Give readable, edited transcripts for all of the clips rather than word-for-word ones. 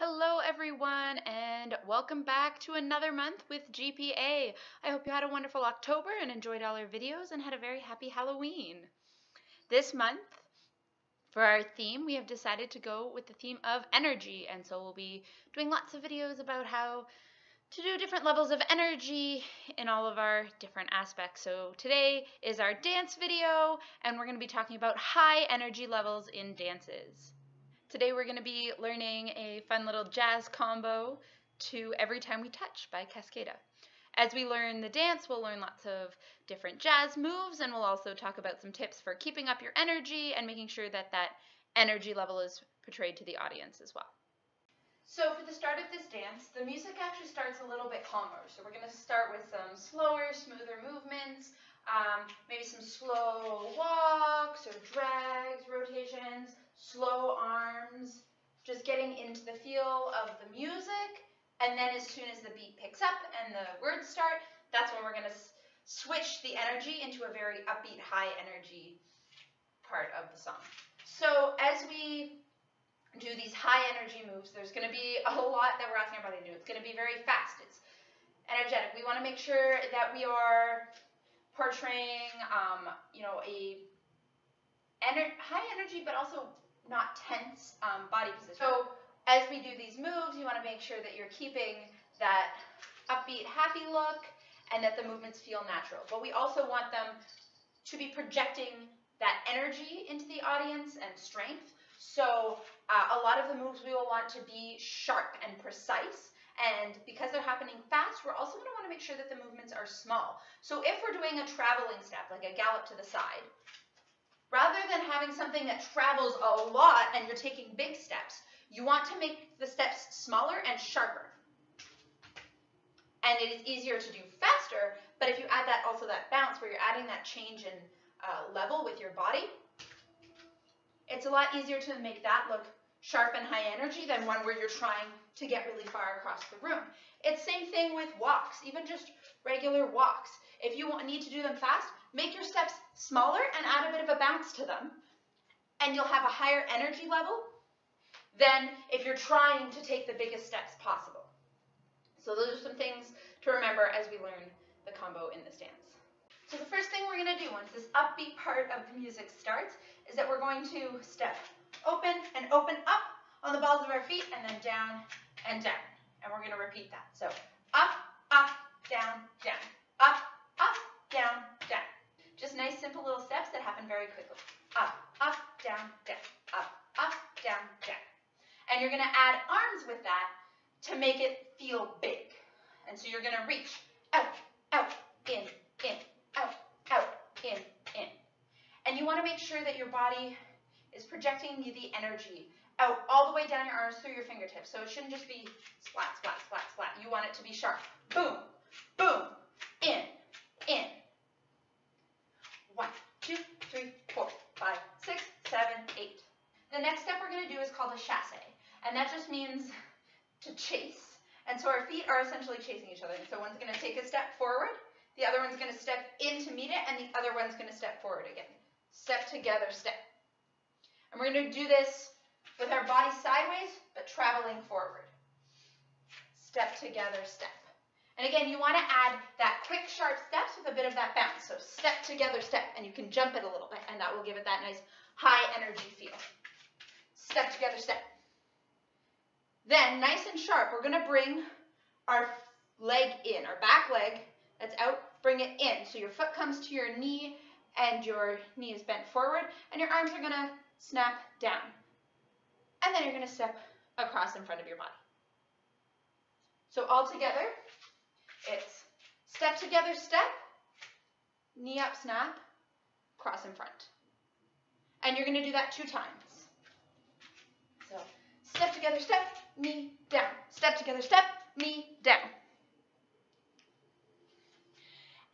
Hello everyone and welcome back to another month with GPA. I hope you had a wonderful October and enjoyed all our videos and had a very happy Halloween. This month, for our theme, we have decided to go with the theme of energy, and so we'll be doing lots of videos about how to do different levels of energy in all of our different aspects. So today is our dance video and we're going to be talking about high energy levels in dances. Today we're going to be learning a fun little jazz combo to Everytime We Touch by Cascada. As we learn the dance, we'll learn lots of different jazz moves, and we'll also talk about some tips for keeping up your energy and making sure that that energy level is portrayed to the audience as well. So for the start of this dance, the music actually starts a little bit calmer. So we're going to start with some slower, smoother movements, maybe some slow walks or drags, rotations, slow arms, just getting into the feel of the music. And then as soon as the beat picks up and the words start, that's when we're going to switch the energy into a very upbeat, high energy part of the song. So as we do these high energy moves, there's going to be a whole lot that we're asking everybody to do. It's going to be very fast. It's energetic. We want to make sure that we are portraying, a high energy, but also not tense body position. So as we do these moves, you want to make sure that you're keeping that upbeat, happy look and that the movements feel natural. But we also want them to be projecting that energy into the audience and strength. So a lot of the moves we will want to be sharp and precise. And because they're happening fast, we're also going to want to make sure that the movements are small. So if we're doing a traveling step, like a gallop to the side, rather than having something that travels a lot and you're taking big steps, you want to make the steps smaller and sharper. And it is easier to do faster, but if you add that bounce where you're adding that change in level with your body, it's a lot easier to make that look sharp and high energy than one where you're trying to get really far across the room. It's same thing with walks, even just regular walks. If you need to do them fast, make your steps smaller and add a bit of a bounce to them, and you'll have a higher energy level than if you're trying to take the biggest steps possible. So those are some things to remember as we learn the combo in this dance. So the first thing we're going to do once this upbeat part of the music starts is that we're going to step open and open up on the balls of our feet and then down and down. And we're going to repeat that. So up, up, down, down, up, down, down. Just nice, simple little steps that happen very quickly. Up, down, down, up, down, down. And you're going to add arms with that to make it feel big. And so you're going to reach out, in, out, in. And you want to make sure that your body is projecting the energy out all the way down your arms through your fingertips. So it shouldn't just be splat, splat, splat, splat. You want it to be sharp. Boom, boom, in. 1, 2, 3, 4, 5, 6, 7, 8. The next step we're going to do is called a chasse, and that just means to chase. And so our feet are essentially chasing each other. And so one's going to take a step forward, the other one's going to step in to meet it, and the other one's going to step forward again. Step together, step. And we're going to do this with our body sideways, but traveling forward. Step together, step. And again, you want to add that quick, sharp steps with a bit of that bounce. So step together, step, and you can jump it a little bit, and that will give it that nice high energy feel. Step together, step. Then, nice and sharp, we're going to bring our leg in, our back leg that's out, bring it in. So your foot comes to your knee, and your knee is bent forward, and your arms are going to snap down. And then you're going to step across in front of your body. So all together, it's step together, step, knee up, snap, cross in front. And you're going to do that 2 times. So step together, step, knee down. Step together, step, knee down.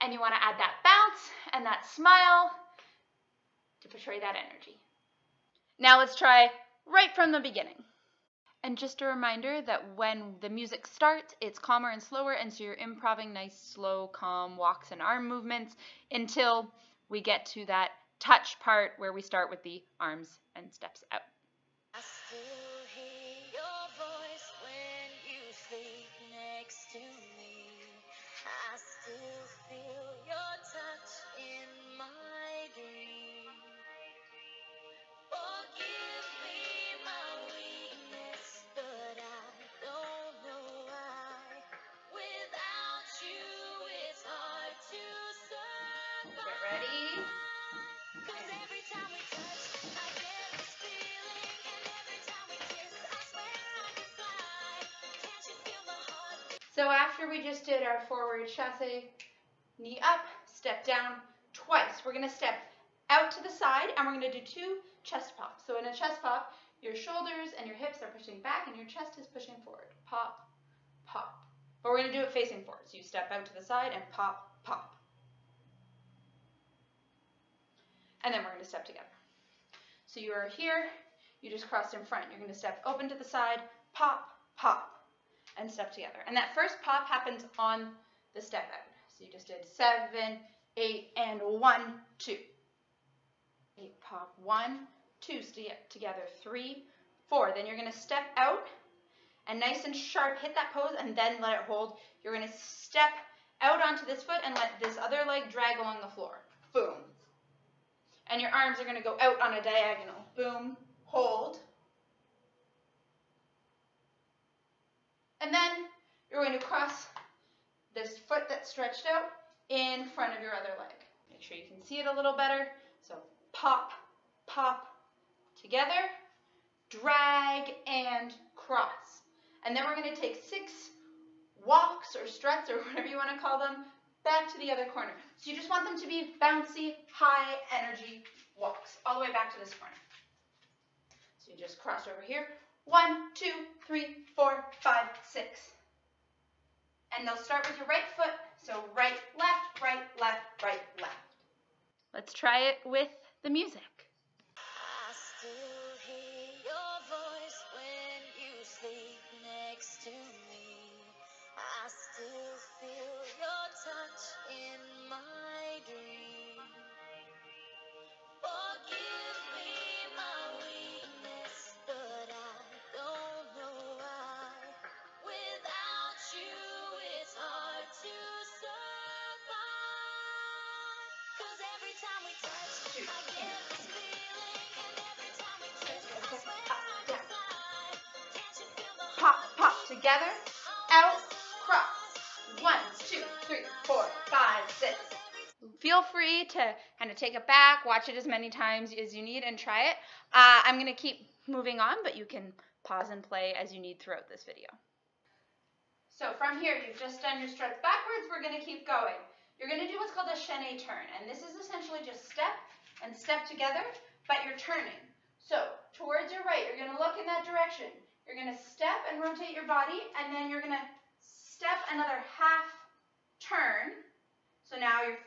And you want to add that bounce and that smile to portray that energy. Now let's try right from the beginning. And just a reminder that when the music starts, it's calmer and slower, and so you're improvising nice, slow, calm walks and arm movements until we get to that touch part where we start with the arms and steps out. I still hear your voice when So after we just did our forward chassé, knee up, step down twice. We're going to step out to the side and we're going to do 2 chest pops. So in a chest pop, your shoulders and your hips are pushing back and your chest is pushing forward. Pop, pop. But we're going to do it facing forward. So you step out to the side and pop, pop. And then we're going to step together. So you are here, you just crossed in front. You're going to step open to the side, pop, pop, and step together. And that first pop happens on the step out. So you just did 7, 8, and 1, 2. 8, pop, 1, 2, step together, 3, 4. Then you're going to step out and nice and sharp hit that pose and then let it hold. You're going to step out onto this foot and let this other leg drag along the floor. Boom. And your arms are going to go out on a diagonal. Boom, hold. And then you're going to cross this foot that's stretched out in front of your other leg. Make sure you can see it a little better. So pop, pop, together, drag, and cross. And then we're going to take 6 walks or struts or whatever you want to call them back to the other corner. So you just want them to be bouncy, high energy walks all the way back to this corner. So you just cross over here. 1, 2, 3, 4, 5, 6. And they'll start with your right foot. So right, left, right, left, right, left. Let's try it with the music. I still hear your voice when you sleep next to me. I still feel your touch in my dream. Forgive me my weakness, but I don't know why. Without you, it's hard to survive. 'Cause every time we touch, I get this feeling, and every time we kiss, I swear I can fly. Can't you feel the Pop, pop, together, out, cross. 1, 2, 3, 4, 5, 6. Feel free to kind of take it back, watch it as many times as you need, and try it. I'm going to keep moving on, but you can pause and play as you need throughout this video. So from here, you've just done your struts backwards. We're going to keep going. You're going to do what's called a chaîné turn, and this is essentially just step and step together, but you're turning. So towards your right, you're going to look in that direction. You're going to step and rotate your body, and then you're going to step another half turn. So now you're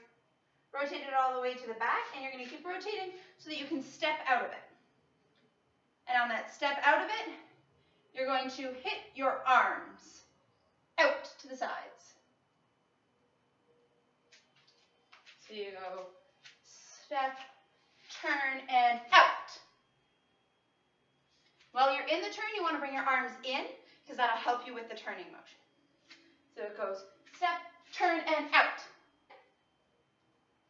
rotated all the way to the back, and you're going to keep rotating so that you can step out of it. And on that step out of it, you're going to hit your arms out to the sides. So you go step, turn, and out. While you're in the turn, you want to bring your arms in because that'll help you with the turning motion. So it goes step, turn, and out.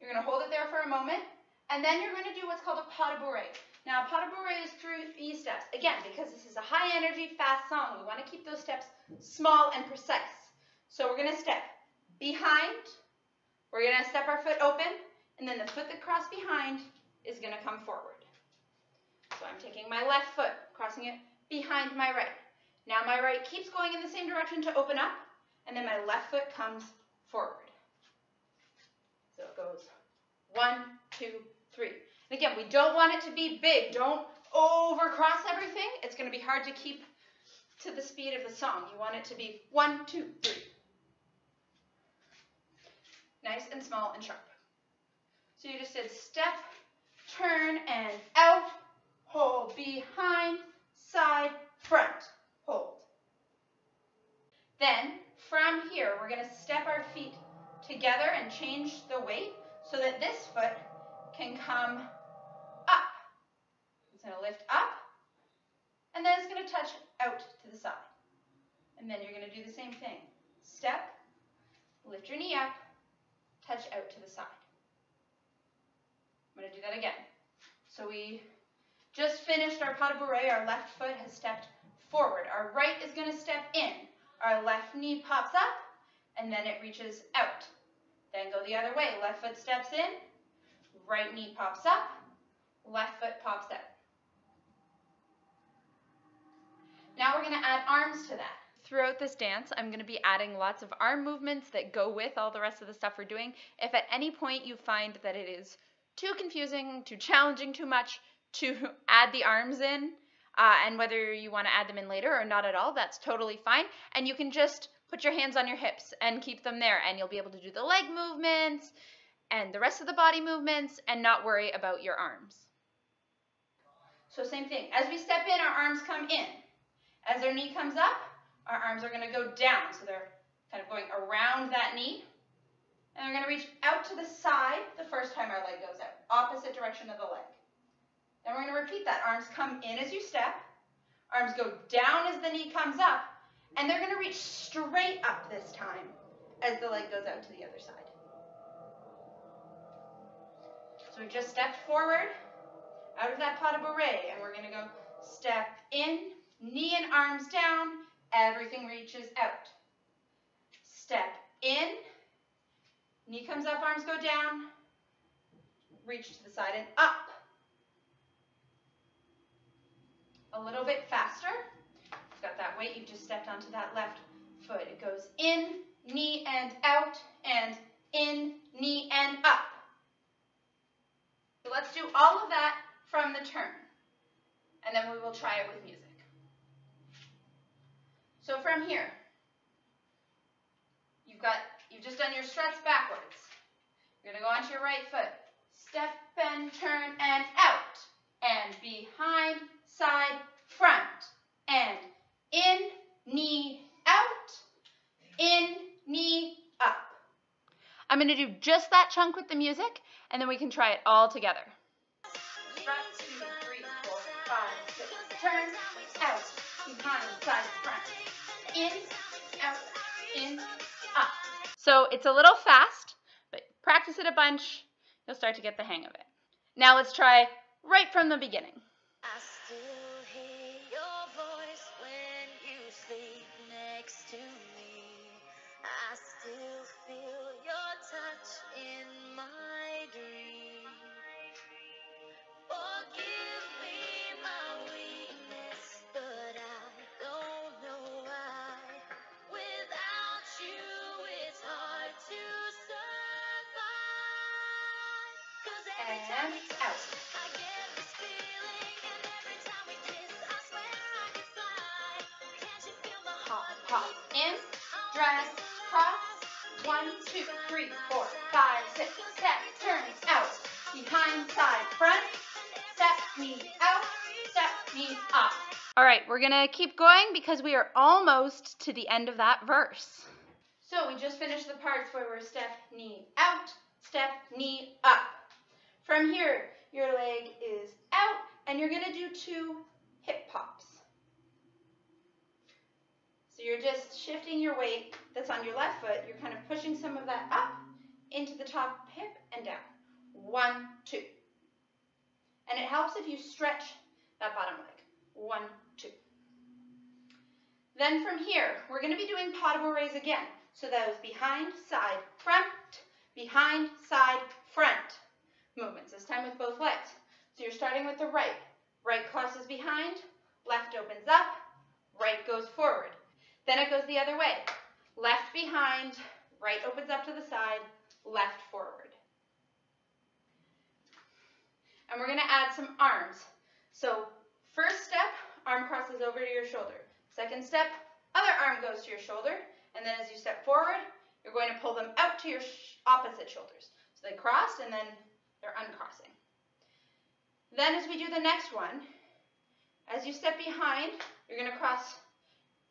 You're going to hold it there for a moment, and then you're going to do what's called a pas de bourrée. Now, a pas de bourrée is 3 steps. Again, because this is a high-energy, fast song, we want to keep those steps small and precise. So we're going to step behind, we're going to step our foot open, and then the foot that crossed behind is going to come forward. So I'm taking my left foot, crossing it behind my right. Now my right keeps going in the same direction to open up, and then my left foot comes forward. So it goes 1, 2, 3. And again, we don't want it to be big. Don't overcross everything. It's going to be hard to keep to the speed of the song. You want it to be 1, 2, 3. Nice and small and sharp. So you just did step, turn, and out, hold, behind, side, front, hold. Then from here, we're going to step our feet together and change the weight so that this foot can come up. It's going to lift up, and then it's going to touch out to the side. And then you're going to do the same thing. Step, lift your knee up, touch out to the side. I'm going to do that again. So we just finished our pas de bourrée. Our left foot has stepped forward. Our right is going to step in. Our left knee pops up, and then it reaches out. Then go the other way. Left foot steps in, right knee pops up, left foot pops out. Now we're going to add arms to that. Throughout this dance, I'm going to be adding lots of arm movements that go with all the rest of the stuff we're doing. If at any point you find that it is too confusing, too challenging, too much to add the arms in, and whether you want to add them in later or not at all, that's totally fine. And you can just put your hands on your hips and keep them there, and you'll be able to do the leg movements and the rest of the body movements and not worry about your arms. So same thing. As we step in, our arms come in. As our knee comes up, our arms are going to go down. So they're kind of going around that knee. And they're going to reach out to the side the first time our leg goes out, opposite direction of the leg. Then we're going to repeat that. Arms come in as you step. Arms go down as the knee comes up. And they're going to reach straight up this time as the leg goes out to the other side. So we just stepped forward out of that pas de bourrée, and we're going to go step in, knee and arms down, everything reaches out. Step in, knee comes up, arms go down, reach to the side and up. A little bit faster. You've got that weight, you've just stepped onto that left foot. It goes in, knee and out, and in, knee and up. So let's do all of that from the turn, and then we will try it with music. So from here, you've just done your struts backwards. You're going to go onto your right foot, step and turn and out, and behind, side, front, and in, knee, out, in, knee, up. I'm going to do just that chunk with the music, and then we can try it all together. Strut, 2, 3, 4, 5, 6, turn, out, behind, side, front, in, out, in, up. So it's a little fast, but practice it a bunch, you'll start to get the hang of it. Now let's try right from the beginning. I still hear your voice when you sleep next to me. I still feel your touch in my dream. Forgive me my weakness, but I don't know why. Without you, it's hard to survive. 'Cause every time we touch, I get this feeling, and every time we kiss, I swear I can fly. Can't you feel my heart Hop, beat? in, drag, cross, 1, 2, 3, 4, 5, 6, step, turns, out, behind, side, front, step, knee, out, step, knee, up. All right, we're gonna keep going because we are almost to the end of that verse. So we just finished the parts where we're step, knee, out, step, knee, up. From here, your leg is out, and you're gonna do 2 hip pops. So you're just shifting your weight that's on your left foot. You're kind of pushing some of that up into the top hip and down. 1, 2. And it helps if you stretch that bottom leg. 1, 2. Then from here, we're going to be doing pas de bourrées again. So those behind, side, front movements, this time with both legs. So you're starting with the right. Right crosses behind, left opens up, right goes forward. Then it goes the other way. Left behind, right opens up to the side, left forward. And we're going to add some arms. So first step, arm crosses over to your shoulder. Second step, other arm goes to your shoulder. And then as you step forward, you're going to pull them out to your opposite shoulders. So they crossed and then they're uncrossing. Then as we do the next one, as you step behind, you're going to cross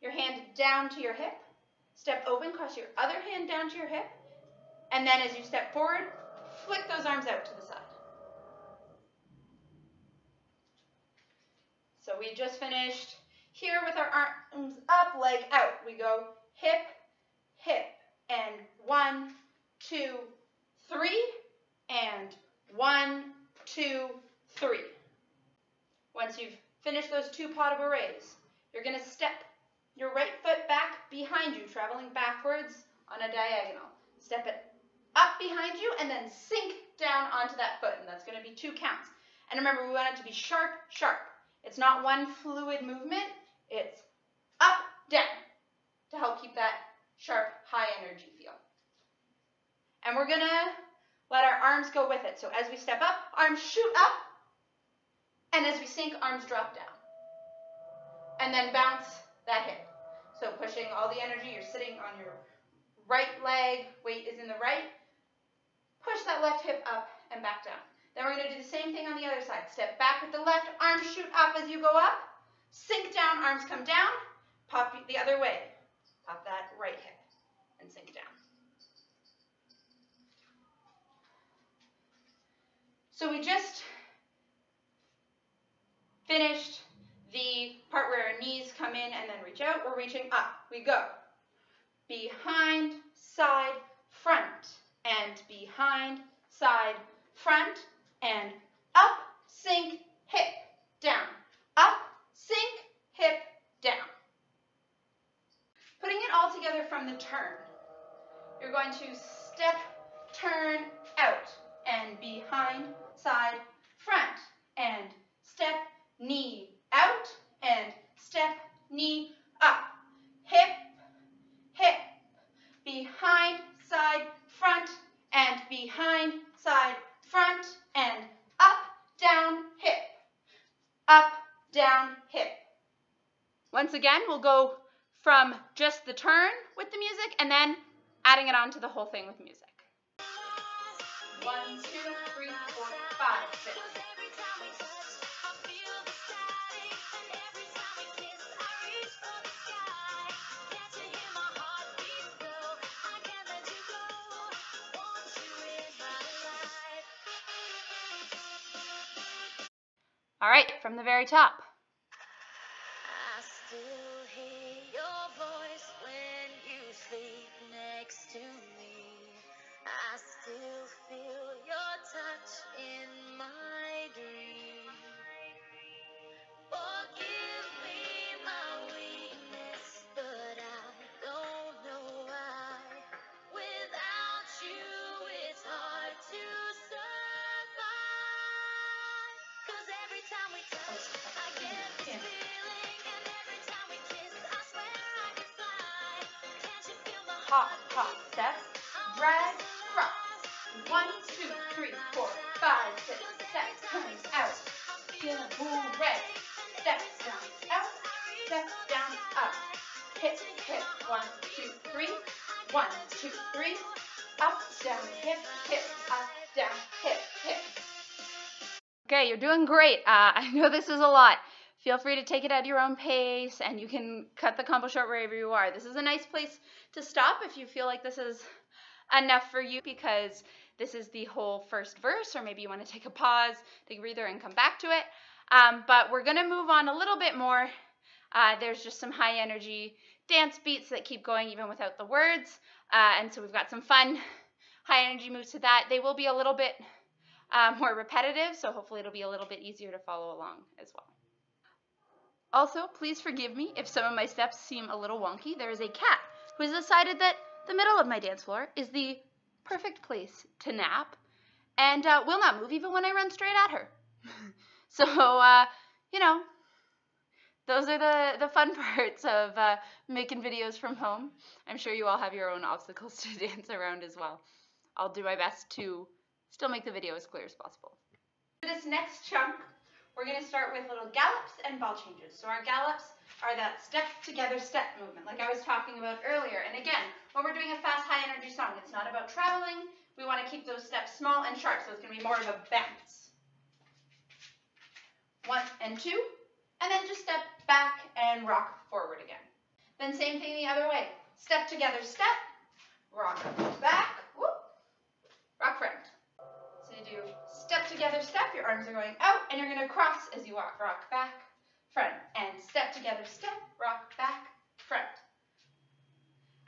your hand down to your hip. Step open, cross your other hand down to your hip. And then as you step forward, flick those arms out to the side. So we just finished here with our arms up, leg out. We go hip, hip, and 1, 2, 3, and 1, 2, 3. Once you've finished those 2 pas de bourrées, you're going to step your right foot back behind you, traveling backwards on a diagonal. Step it up behind you and then sink down onto that foot, and that's going to be 2 counts. And remember, we want it to be sharp, sharp. It's not one fluid movement. It's up, down, opposite. So as we step up, arms shoot up, and as we sink, arms drop down. And then bounce that hip. So pushing all the energy, you're sitting on your right leg, weight is in the right. Push that left hip up and back down. Then we're going to do the same thing on the other side. Step back with the left, arms shoot up as you go up. Sink down, arms come down. Pop the other way. Pop that right hip and sink down. So we just finished the part where our knees come in and then reach out. We're reaching up. We go behind, side, front, and behind, side, front, and up, sink, hip, down. Up, sink, hip, down. Putting it all together from the turn. You're going to step, turn, out, and behind, side, front, and step, knee, out, and step, knee, up. Hip, hip, behind, side, front, and behind, side, front, and up, down, hip. Up, down, hip. Once again, we'll go from just the turn with the music and then adding it on to the whole thing with music. 1, 2, 3, 4, 5, 6. All right, from the very top. I still hear your voice when you sleep next to me. I still feel your touch in my dream. Forgive me my weakness, but I don't know why. Without you, it's hard to survive. 'Cause every time we touch, I get this feeling, and every time we kiss, I swear I can fly. Can't you feel my Hop, heart? hop, step, drag, cross. 1, 2, 3, 4, 5, 6. Step, turns out. Feel a boom red. Step down, out. Step down, up. Hip, hip. 1, 2, 3. 1, 2, 3. Up, down, hip, hip. Up, down, hip, hip. Okay, you're doing great. I know this is a lot. Feel free to take it at your own pace, and you can cut the combo short wherever you are. This is a nice place to stop if you feel like this is enough for you, because this is the whole first verse, or maybe you want to take a pause, take a breather, and come back to it. But we're going to move on a little bit more. There's just some high energy dance beats that keep going even without the words. And so we've got some fun high energy moves to that. They will be a little bit more repetitive, so hopefully it'll be a little bit easier to follow along as well. Also, please forgive me if some of my steps seem a little wonky. There is a cat who has decided that the middle of my dance floor is the perfect place to nap, and will not move even when I run straight at her. So, you know, those are the fun parts of making videos from home. I'm sure you all have your own obstacles to dance around as well. I'll do my best to still make the video as clear as possible. For this next chunk, we're going to start with little gallops and ball changes. So our gallops are that step together step movement, like I was talking about earlier. And again, when we're doing a fast, high energy song, it's not about traveling. We want to keep those steps small and sharp, so it's going to be more of a bounce. 1 and 2, and then just step back and rock forward again. Then same thing the other way. Step together step, rock back, whoop, rock front. So you do step together step, your arms are going out, and you're going to cross as you walk. Rock back, front, and step together step, rock back, front.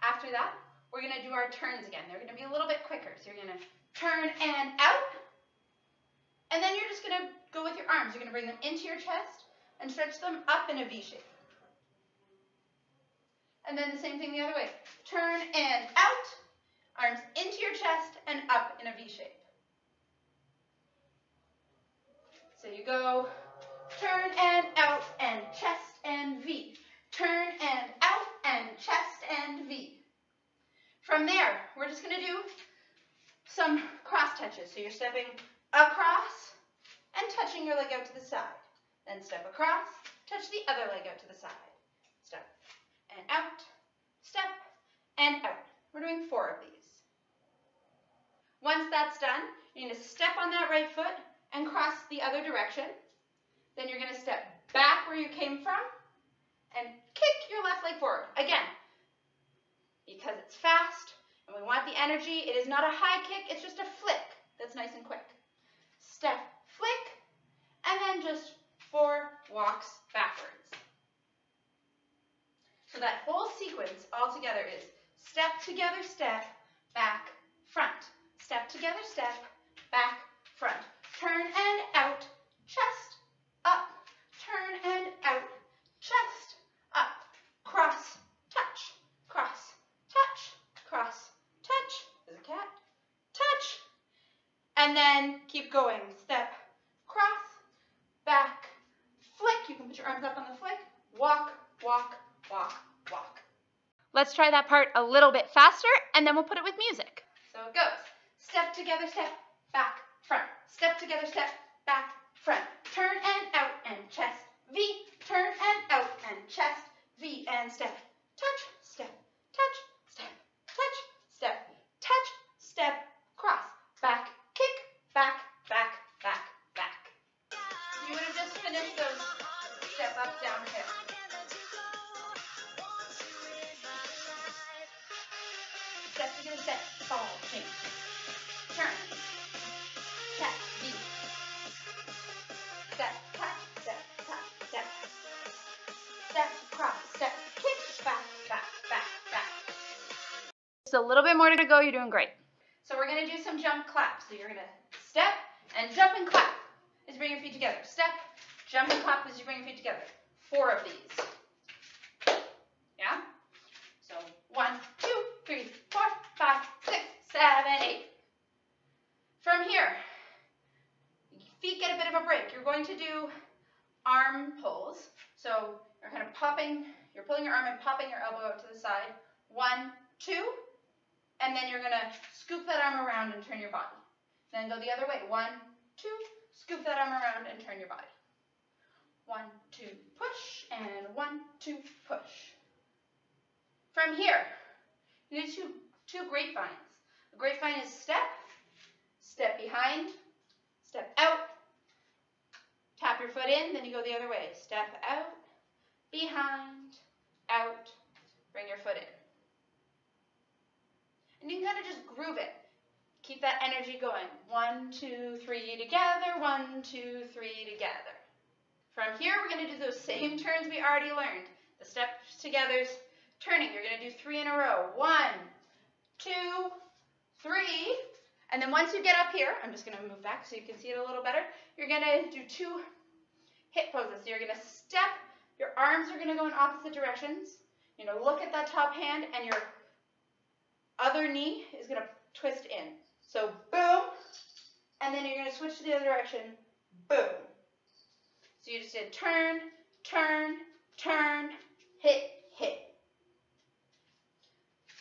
After that, we're going to do our turns again. They're going to be a little bit quicker. So you're going to turn and out, and then you're just going to go with your arms. You're going to bring them into your chest and stretch them up in a V shape. And then the same thing the other way. Turn and out, arms into your chest and up in a V shape. So you go turn and out and chest and V. Turn and out and chest and V. From there, we're just going to do some cross touches. So you're stepping across, and touching your leg out to the side. Then step across, touch the other leg out to the side. Step and out, step and out. We're doing 4 of these. Once that's done, you're going to step on that right foot and cross the other direction. Then you're going to step back where you came from and kick your left leg forward. Again, because it's fast and we want the energy, it is not a high kick, it's just a flick that's nice and quick. Step, flick, and then just 4 walks backwards. So that whole sequence all together is step together, step, back, front. Step together, step, back, front. Turn and out, chest, up. Turn and out, chest, up. Cross, touch, cross, touch, cross, touch. There's a cat. Touch. And then keep going. Step, cross, back, flick. You can put your arms up on the flick. Walk, walk, walk, walk. Let's try that part a little bit faster, and then we'll put it with music. So it goes. Step together, step, back, front. Step together, step, back, front. Turn and out and chest, V. Turn and out and chest, V. And step, touch, step, touch, step, touch, step, touch, step, cross. Back, kick, back, back, back, back. You would have just finished those step up, down, hill. Step together, step, ball, change. Turn, tap, V. Step, tap, step, tap, step. Step, cross, step, kick, back, back, back, back. Just a little bit more to go, you're doing great. So we're going to do some jump claps. So you're going to step and jump and clap as you bring your feet together. Step, jump and clap as you bring your feet together. 4 of these. Yeah? So 1, 2, 3, 4, 5, 6, 7, 8. From here, feet get a bit of a break. You're going to do arm pulls. So you're kind of you're pulling your arm and popping your elbow out to the side. 1, 2, and then you're going to scoop that arm around and turn your body. Then go the other way. 1, 2, scoop that arm around and turn your body. 1, 2, push, and 1, 2, push. From here, you do two grapevines. A grapevine is step, step behind, step out, tap your foot in, then you go the other way. Step out, behind, out, bring your foot in. And you can kind of just groove it. Keep that energy going. 1, 2, 3 together, 1, 2, 3 together. From here, we're going to do those same turns we already learned. The steps together's turning. You're going to do 3 in a row. 1, 2, 3. And then once you get up here, I'm just going to move back so you can see it a little better. You're going to do 2 hip poses. So you're going to step. Your arms are going to go in opposite directions. You're going to look at that top hand, and your other knee is going to twist in. So boom, and then you're going to switch to the other direction. Boom. So you just did turn, turn, turn, hit, hit.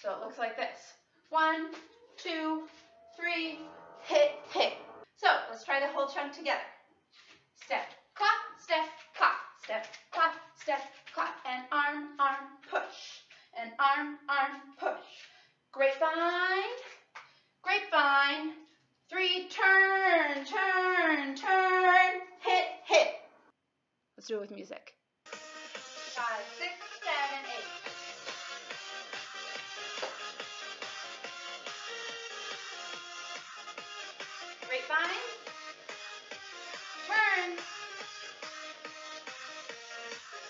So it looks like this. 1, 2, 3, hit, hit. So let's try the whole chunk together. Step, clap, step, clap, step, clap, step, clap, and arm, arm, push, and arm, arm, push. Grapevine, grapevine, 3, turn, turn, turn, hit, hit. Let's do it with music. 5, 6, 7, 8. Grapevine, turn,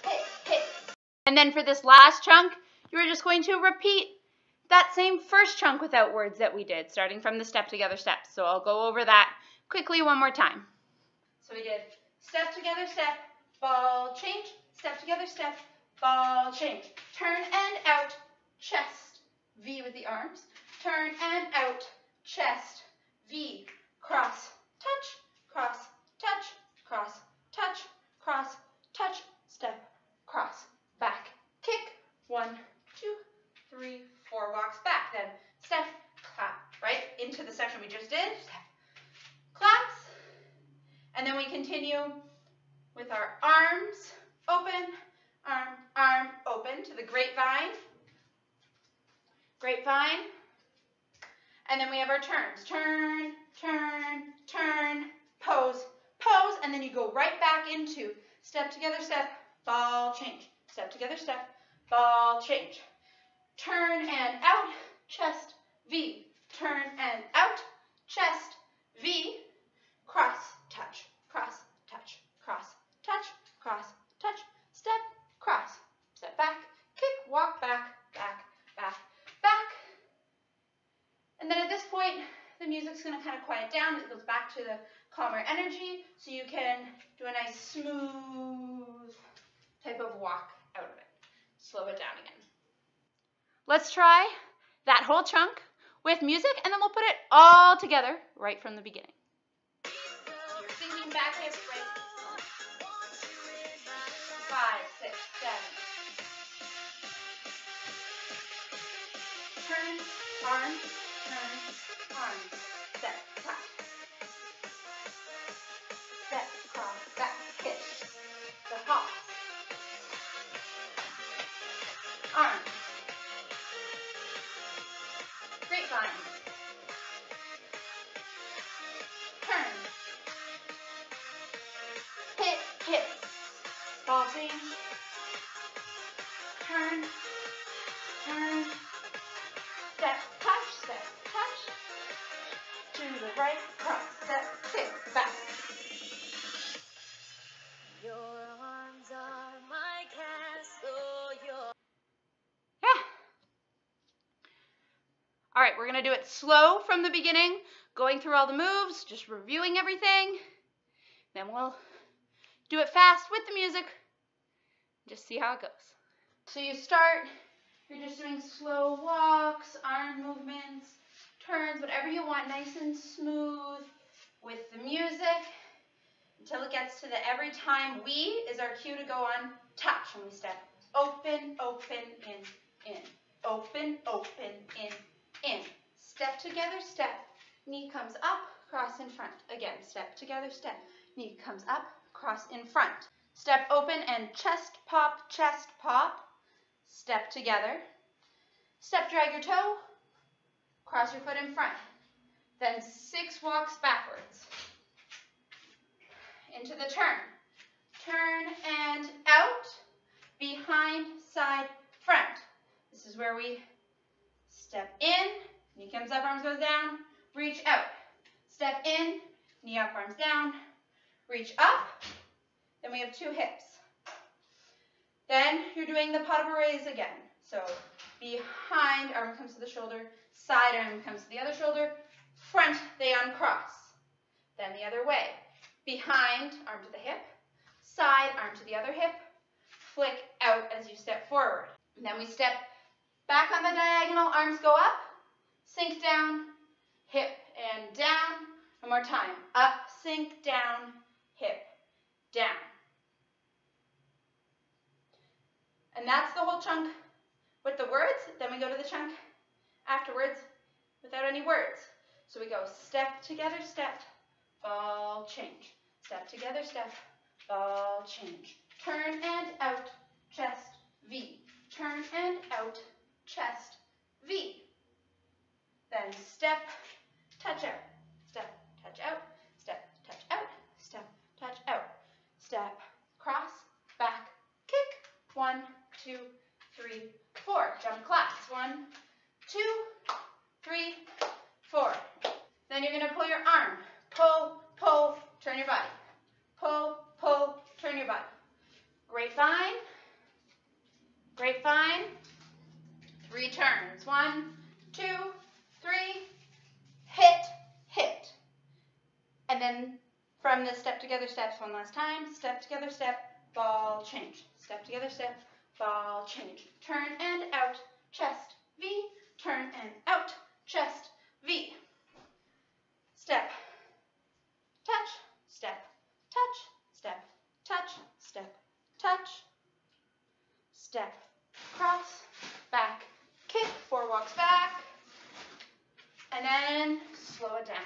hit, hit. And then for this last chunk, you're just going to repeat that same first chunk without words that we did, starting from the step together steps. So I'll go over that quickly one more time. So we did step together step, ball change, step together step, ball change. Turn and out, chest, V with the arms. Turn and out, chest, V. Cross, touch, cross, touch, cross, touch, cross, touch, step, cross, back, kick. 1, 2, 3, 4 walks back. Then step, clap, right into the section we just did. Step, claps, And then we continue with our arms open, arm open to the grapevine. Grapevine. And then we have our turns. Turn, turn, turn, pose, pose, and then you go right back into step together, step, ball, change. Step together, step, ball, change. Turn and out, chest, V. Turn and out, chest, V. Cross, touch, cross, touch, cross, touch, cross, touch, step, cross. Step back, kick, walk back, back, back, back. And then at this point, the music's going to kind of quiet down. It goes back to the calmer energy, so you can do a nice smooth type of walk out of it. Slow it down again. Let's try that whole chunk with music, and then we'll put it all together right from the beginning. Sinking back hips, right. 5, 6, 7. Turn, arm, turn, arm, step, clap. Step, cross, back, kick. The hop. Arm. Grapevine. Turn. Hit, hit. Ball change. Turn. Turn. Step, touch, to the right, cross, step, kick, back. Your arms are my castle, Yeah. All right, we're going to do it slow from the beginning, going through all the moves, just reviewing everything. Then we'll do it fast with the music, just see how it goes. So you start, you're just doing slow walks, arm movements, turns, whatever you want, nice and smooth with the music until it gets to the every time we is our cue to go on touch. And we step open, open, in, open, open, in. Step together, step. Knee comes up, cross in front. Again, step together, step. Knee comes up, cross in front. Step open and chest pop, step together. Step, drag your toe, cross your foot in front. Then 6 walks backwards. Into the turn. Turn and out, behind, side, front. This is where we step in, knee comes up, arms goes down, reach out. Step in, knee up, arms down, reach up. Then we have 2 hips. Then you're doing the pas de bourrées again. So behind, arm comes to the shoulder, side arm comes to the other shoulder, front, they uncross. Then the other way. Behind, arm to the hip, side, arm to the other hip, flick out as you step forward. And then we step back on the diagonal, arms go up, sink down, hip and down. One more time. Up, sink, down, hip, down. And that's the whole chunk with the words. Then we go to the chunk afterwards without any words. So we go step together, step, ball, change. Step together, step, ball, change. Turn and out, chest, V. Turn and out, chest, V. Then step, touch out. Step, touch out, step, touch out, step, touch out. Step, cross, back, kick. 1, 2, 3, 4. Jump claps. 1, 2, 3, 4. Then you're going to pull your arm. Pull, pull, turn your body. Pull, pull, turn your body. Grapevine. Grapevine. 3 turns. 1, 2, 3. Hit, hit. And then from the step together steps one last time. Step together, step, ball, change. Step together, step, ball, change. Turn and out, chest, V. Turn and out, chest, V. Step, touch, step, touch, step, touch, step, touch, step, cross, back, kick, 4 walks back, and then slow it down.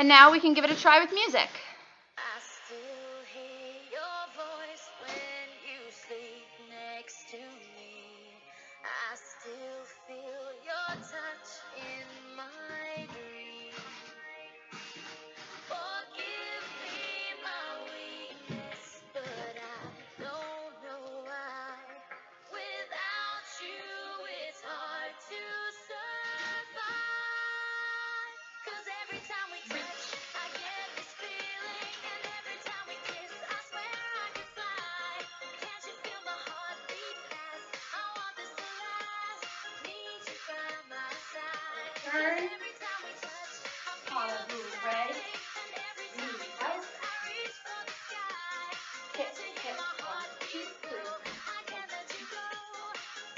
And now we can give it a try with music. I still hear your voice when you sleep next to me. I still feel your touch in my dreams. Forgive me my weakness, but I don't know why. Without you, it's hard to survive. 'Cause every time we touch, I get this feeling, and every time we kiss, I swear I can fly. Can't you feel my heartbeat fast? I want this to last. Need you by my side. 'Cause every time we touch, I feel the same. And every time we kiss, I reach for the sky. Can't you hear my heartbeat slow? I can't let you go.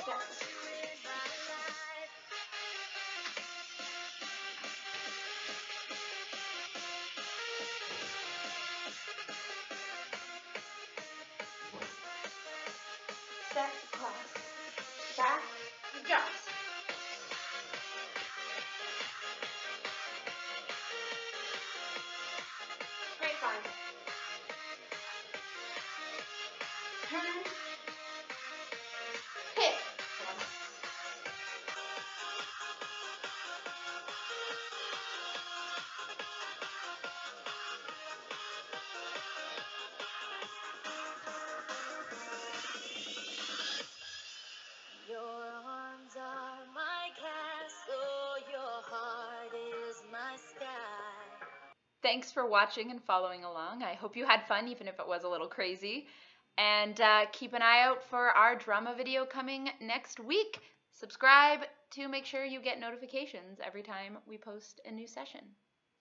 Want you in my life. Step across, back, jumps. Great fun. Turn, hit. Your arms are my castle, your heart is my sky. Thanks for watching and following along. I hope you had fun, even if it was a little crazy. And keep an eye out for our drama video coming next week. Subscribe to make sure you get notifications every time we post a new session.